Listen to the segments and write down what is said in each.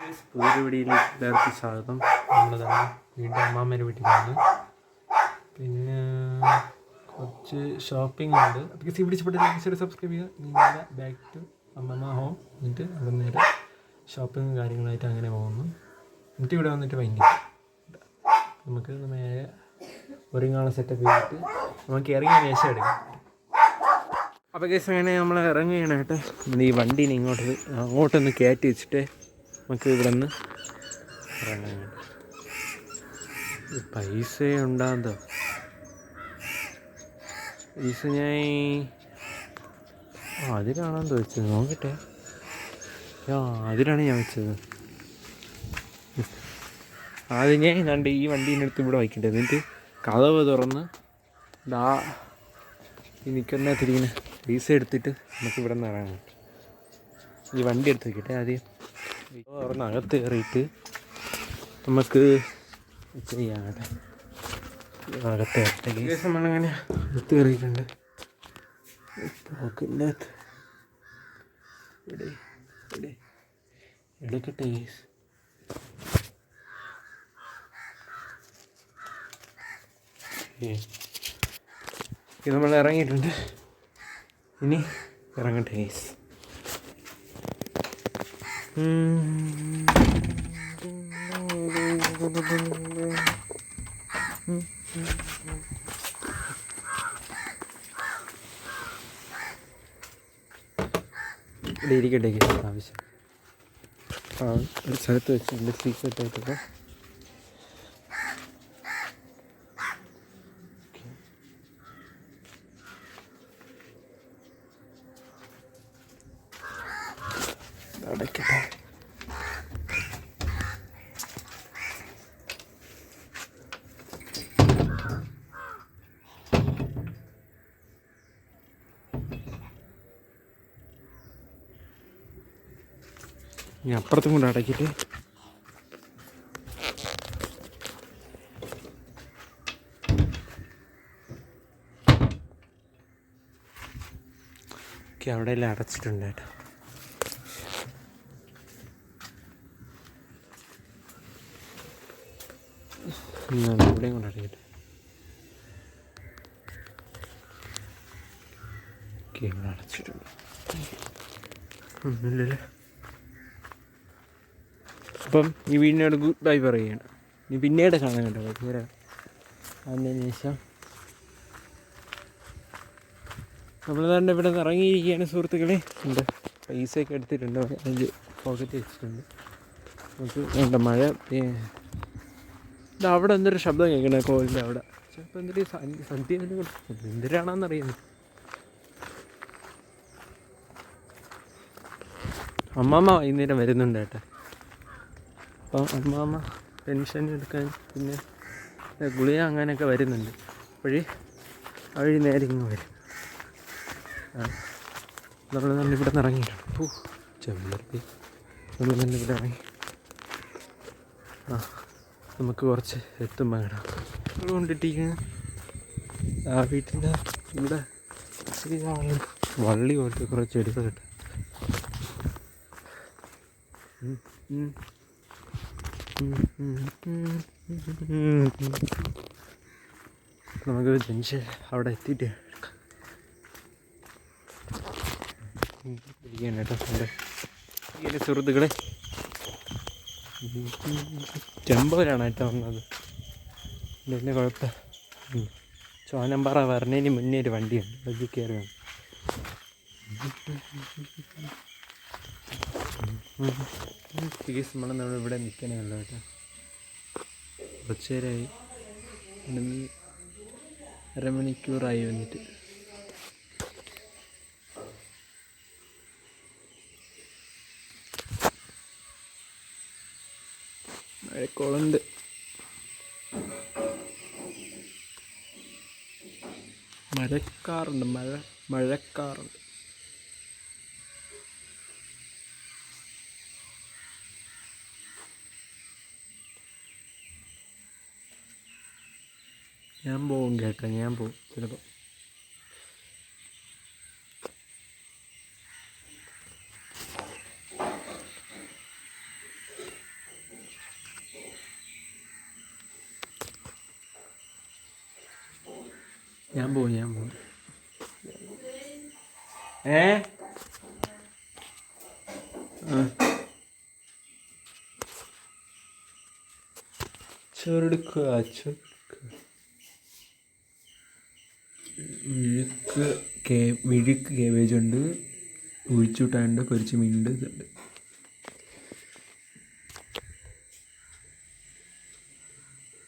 പുതിയൊരു വീഡിയോയിലേക്ക് എല്ലാവർക്കും സ്വാഗതം. നമ്മൾ തന്നെ വീണ്ടും അമ്മാമ്മേൻ്റെ വീട്ടിലാണ്. പിന്നെ കുറച്ച് ഷോപ്പിംഗ് ഉണ്ട്. അതൊക്കെ പിടിച്ചപ്പെട്ട് സബ്സ്ക്രൈബ് ചെയ്യുക. നിങ്ങളുടെ ബാക്ക് ടു അമ്മമ്മ ഹോം. എന്നിട്ട് അവിടെ നേരെ ഷോപ്പിംഗ് കാര്യങ്ങളായിട്ട് അങ്ങനെ പോകുന്നു. എന്നിട്ട് ഇവിടെ വന്നിട്ട് ഭയങ്കര നമുക്ക് നേരെ ഒരുങ്ങാളെ സെറ്റപ്പ് ചെയ്തിട്ട് നമുക്ക് ഇറങ്ങിയ ശേഷം എടുക്കാം. അപ്പോൾ കേസ് അങ്ങനെ നമ്മൾ ഇറങ്ങുകയാണ് കേട്ടോ. ഈ വണ്ടീനെ അങ്ങോട്ടൊന്ന് കയറ്റി വെച്ചിട്ട് നമുക്ക് ഇവിടെ നിന്ന് ഇറങ്ങാൻ. പൈസ ഉണ്ടാകുന്നതോ പൈസ ഞാൻ അതിലാണെന്ന് വെച്ചത് നോക്കട്ടെ. അതിലാണ് ഞാൻ വെച്ചത്. ആദ്യം ഞാൻ കണ്ട് ഈ വണ്ടീനടുത്ത് ഇവിടെ വയ്ക്കണ്ടേ. എന്നിട്ട് കതവ് തുറന്ന് ഈ നിൽക്കുന്നതിരിക്കുന്ന പൈസ എടുത്തിട്ട് നമുക്ക് ഇവിടെ നിന്ന് ഇറങ്ങാം. ഈ വണ്ടി എടുത്ത് വയ്ക്കട്ടെ. ആദ്യം തുറന്ന് അകത്ത് കയറിയിട്ട് നമുക്ക് ചെയ്യാം കേട്ടോ. അകത്ത് കയറട്ടെ. കേസ് നമ്മളങ്ങനെ അകത്ത് കയറിയിട്ടുണ്ട്. പോക്കിനകത്ത് ഇവിടെ എടുക്കട്ടെ കേസ്. ഇത് നമ്മൾ ഇറങ്ങിയിട്ടുണ്ട്. ഇനി ഇറങ്ങട്ടെ കേസ്. ഇവിടെ ഇരിക്കട്ടെ കേസ്. ആവശ്യം ഒരു സ്ഥലത്ത് വെച്ചിട്ടുണ്ട് സീക്രട്ടായിട്ടൊക്കെ. അടയ്ക്കട്ടെ. ഇനി അപ്പുറത്തും കൊണ്ട് അടയ്ക്കിട്ട് അവിടെ എല്ലാം അടച്ചിട്ടുണ്ട് കേട്ടോ. ഇവിടെയും കൊണ്ട് അടയ്ക്കട്ടെ. ഇവിടെ അടച്ചിട്ടുണ്ട്. ഒന്നുമില്ലല്ലേ. അപ്പം ഈ വീടിനോട് ഗുഡ് ബൈ പറയുകയാണ്. ഇനി പിന്നീട് കാണാൻ കേട്ടോ. വൈകുന്നേരം അതിന് ശേഷം നമ്മൾ തന്നെ ഇവിടെ നിന്ന് ഇറങ്ങിയിരിക്കുകയാണ് സുഹൃത്തുക്കളെ. ഉണ്ട് പൈസയൊക്കെ എടുത്തിട്ടുണ്ട്. അതിൽ പോക്കറ്റ് വെച്ചിട്ടുണ്ട്. നമുക്ക് വേണ്ട മഴ അവിടെ എന്തൊരു ശബ്ദം കേൾക്കണേ. കോലിൻ്റെ അവിടെ ചിലപ്പോൾ എന്തൊരു സദ്യ എന്തിനാണെന്നറിയുന്നു. അമ്മാമ്മ വൈകുന്നേരം വരുന്നുണ്ട് കേട്ടോ. അപ്പോൾ അമ്മാമ്മ പെൻഷൻ എടുക്കാൻ പിന്നെ ഗുളിക അങ്ങനെയൊക്കെ വരുന്നുണ്ട്. അപ്പോഴേ വഴി നേരെ ഇങ്ങ് വരും. നമ്മൾ തന്നെ ഇവിടെ നിന്ന് ഇറങ്ങിയിട്ടുണ്ട്. ചെമ്പരത്തി നമ്മൾ തന്നെ ഇവിടെ ഇറങ്ങി. നമുക്ക് കുറച്ച് എത്തുമ്പോൾ ഇടാം. നമ്മൾ കൊണ്ടിട്ടിരിക്കുന്ന ആ വീട്ടിൻ്റെ ഇവിടെ വള്ളി പോലത്തെ കുറേ ചെടികൾ കിട്ടും. നമുക്ക് ജംഗ്ഷൻ അവിടെ എത്തിയിട്ട് ഇരിക്കാൻ കേട്ടോ. എൻ്റെ സുഹൃത്തുക്കളെ ചെമ്പൂരാണ് കേട്ടോ വന്നത്. പിന്നെ കുഴപ്പം ചോനമ്പാറ വരണേന് മുന്നേ ഒരു വണ്ടിയുണ്ട്. അത് കയറുകയാണ്. നമ്മൾ ഇവിടെ നിൽക്കണമല്ലോ കേട്ടോ. കുറച്ച് നേരമായി. അരമണിക്കൂറായി വന്നിട്ട്. മഴക്കോളുണ്ട്. മഴക്കാറുണ്ട്. മഴക്കാറുണ്ട്. ഞാൻ പോവും കേട്ടോ. ഞാൻ പോവും ചിലപ്പോൾ. ഞാൻ പോകും ചോറെടുക്കുക മിഴുക്ക് കേബേജ് ഉണ്ട്, ഒഴിച്ചുവിട്ടാണ്ട് പൊരിച്ച മീനുണ്ട്, ഇതുണ്ട്.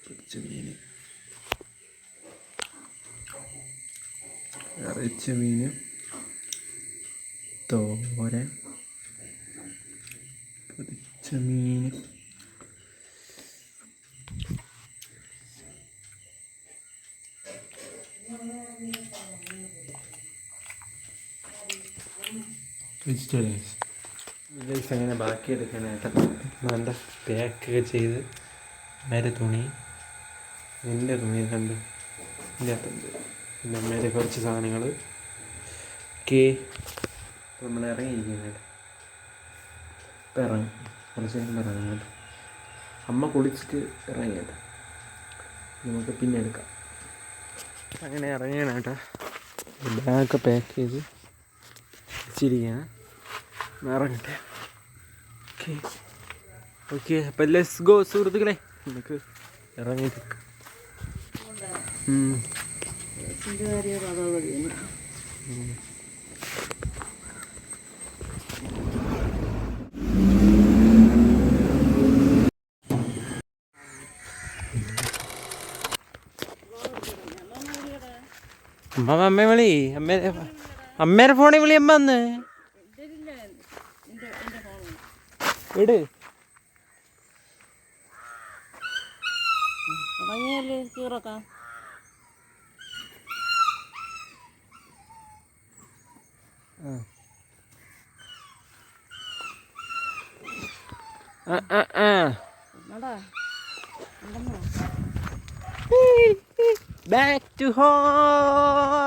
പൊരിച്ച മീൻ, ഇറച്ച മീൻ, തോരൻ, പൊരിച്ച മീൻ, വെജിറ്റേറിയൻസ്. ലൈഫ് അങ്ങനെ ബാക്കി എടുക്കാനായിട്ട് നല്ല പാക്കൊക്കെ ചെയ്ത് അമ്മേരെ തുണി, എൻ്റെ തുണി കണ്ട് ഇതിനകത്തുണ്ട്. പിന്നെ അമ്മേരെ കുറച്ച് സാധനങ്ങൾ നമ്മൾ ഇറങ്ങിയിരിക്കുന്നുണ്ട്. ഇപ്പം ഇറങ്ങും, കുറച്ച് കഴിയുമ്പോൾ ഇറങ്ങുന്നുണ്ട്. അമ്മ കുളിച്ചിട്ട് ഇറങ്ങിയിട്ട് നമുക്ക് പിന്നെ എടുക്കാം. അങ്ങനെ ഇറങ്ങിയാനായിട്ട് ബാഗൊക്കെ പാക്ക് ചെയ്ത് വെച്ചിരിക്കുകയാണ്. ഇറങ്ങട്ടെ. ഓക്കെ അപ്പം ലെറ്റ്സ് ഗോ സുഹൃത്തുക്കളെ, നമുക്ക് ഇറങ്ങിയിട്ട് അമ്മ വിളി, അമ്മേരെ ഫോണിൽ വിളി. അമ്മ വന്ന് ഇട് back to home.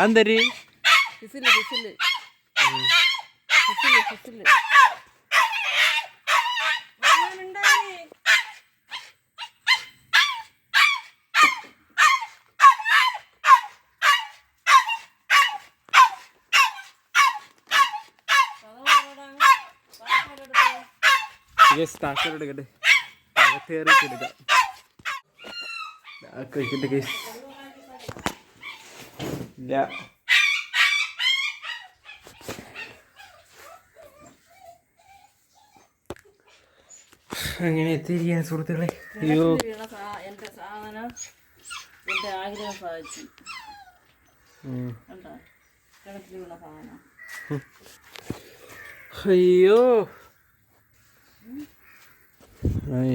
ആന്തരി എടുക്കട്ടെ, എടുക്കാം. ഇല്ല അങ്ങനെ എത്തിയിരിക്കുകയാണ് സുഹൃത്തുക്കളെ. അയ്യോ, എൻ്റെ സാധനം, എൻ്റെ ആഗ്രഹം സാധിച്ചു. അയ്യോ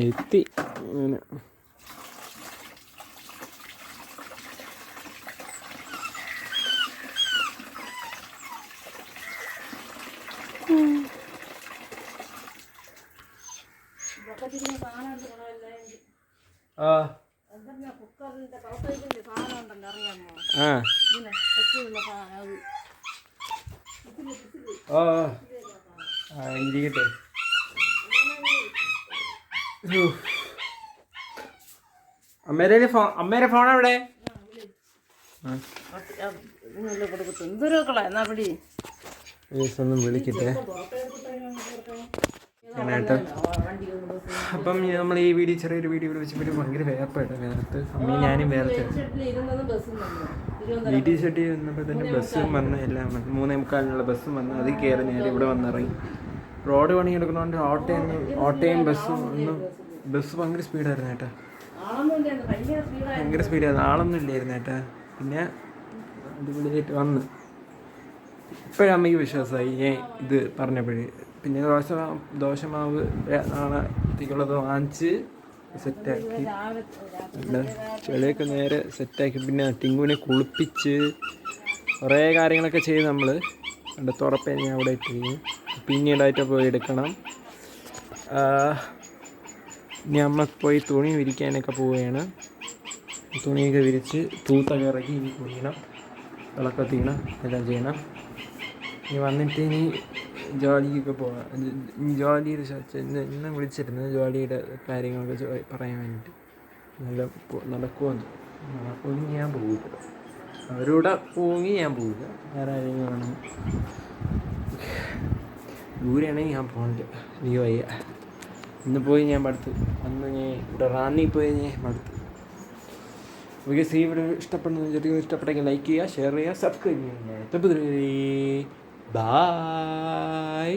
എത്തി. അങ്ങനെ ഇരിക്കട്ടെ. അമ്മേരെ ഫോൺ എവിടെ? ഒന്നും വിളിക്കട്ടെ. അപ്പം നമ്മൾ ഈ വീഡിയോ ചെറിയൊരു വീഡിയോ വെച്ചപ്പോൾ ഭയങ്കര വേർപ്പായിട്ട് വേർത്ത് അമ്മയും ഞാനും വേർത്ത് വീട്ടിൽ വന്നപ്പോൾ തന്നെ ബസ്സും വന്ന് എല്ലാം വന്നു. 3:45 ബസ്സും വന്ന് അതിൽ കയറി നേരെ ഇവിടെ വന്നിറങ്ങി. റോഡ് പണി എടുക്കുന്നതുകൊണ്ട് ഓട്ടോയും ബസ്സും ബസ് ഭയങ്കര സ്പീഡായിരുന്നു ഏട്ടാ, ഭയങ്കര സ്പീഡായിരുന്നു. ആളൊന്നും ഇല്ലായിരുന്നു ഏട്ടാ. പിന്നെ അടിപൊളിയായിട്ട് വന്ന് ഇപ്പോഴമ്മയ്ക്ക് വിശ്വാസമായി ഇത് പറഞ്ഞപ്പോഴേ. പിന്നെ ദോശമാവ് നാളത്തേക്കുള്ളത് വാങ്ങിച്ച് സെറ്റാക്കി ചെളിയൊക്കെ നേരെ സെറ്റാക്കി പിന്നെ ടിങ്കുവിനെ കുളിപ്പിച്ച് കുറേ കാര്യങ്ങളൊക്കെ ചെയ്ത് നമ്മൾ എൻ്റെ തുറപ്പേ ഞാൻ അവിടെ ഇട്ടിരിക്കുന്നു. പിന്നീടായിട്ട് പോയി എടുക്കണം. ഇനി അമ്മ പോയി തുണി വിരിക്കാനൊക്കെ പോവുകയാണ്. തുണിയൊക്കെ വിരിച്ച് തൂത്തൊക്കെ ഇറക്കി ഇനി കുളിക്കണം, വിളക്കത്തിക്കണം, എല്ലാം ചെയ്യണം. ഇനി വന്നിട്ട് ഇനി ജോലിക്കൊക്കെ പോകാം. ജോലിയുടെ ഇന്ന് വിളിച്ചിരുന്നു, ജോലിയുടെ കാര്യങ്ങളൊക്കെ പറയാൻ വേണ്ടിയിട്ട്. നടക്കുമെങ്കിൽ ഞാൻ പോകില്ല, അവരോട് പോകി ഞാൻ പോകില്ല, വേറെ ആരെങ്കിലും വേണം. ദൂരെയാണെങ്കിൽ ഞാൻ പോകണില്ല, എനിക്ക് വയ്യ. ഇന്ന് പോയി ഞാൻ മടുത്തു. അന്ന് ഞാൻ ഇവിടെ റാന്നി പോയി ഞാൻ മടുത്തു. ഓക്കെ, ഈ വീഡിയോ ഇഷ്ടപ്പെട്ടെങ്കിൽ ലൈക്ക് ചെയ്യുക, ഷെയർ ചെയ്യുക, സബ്സ്ക്രൈബ് ചെയ്യുക. ബായ്.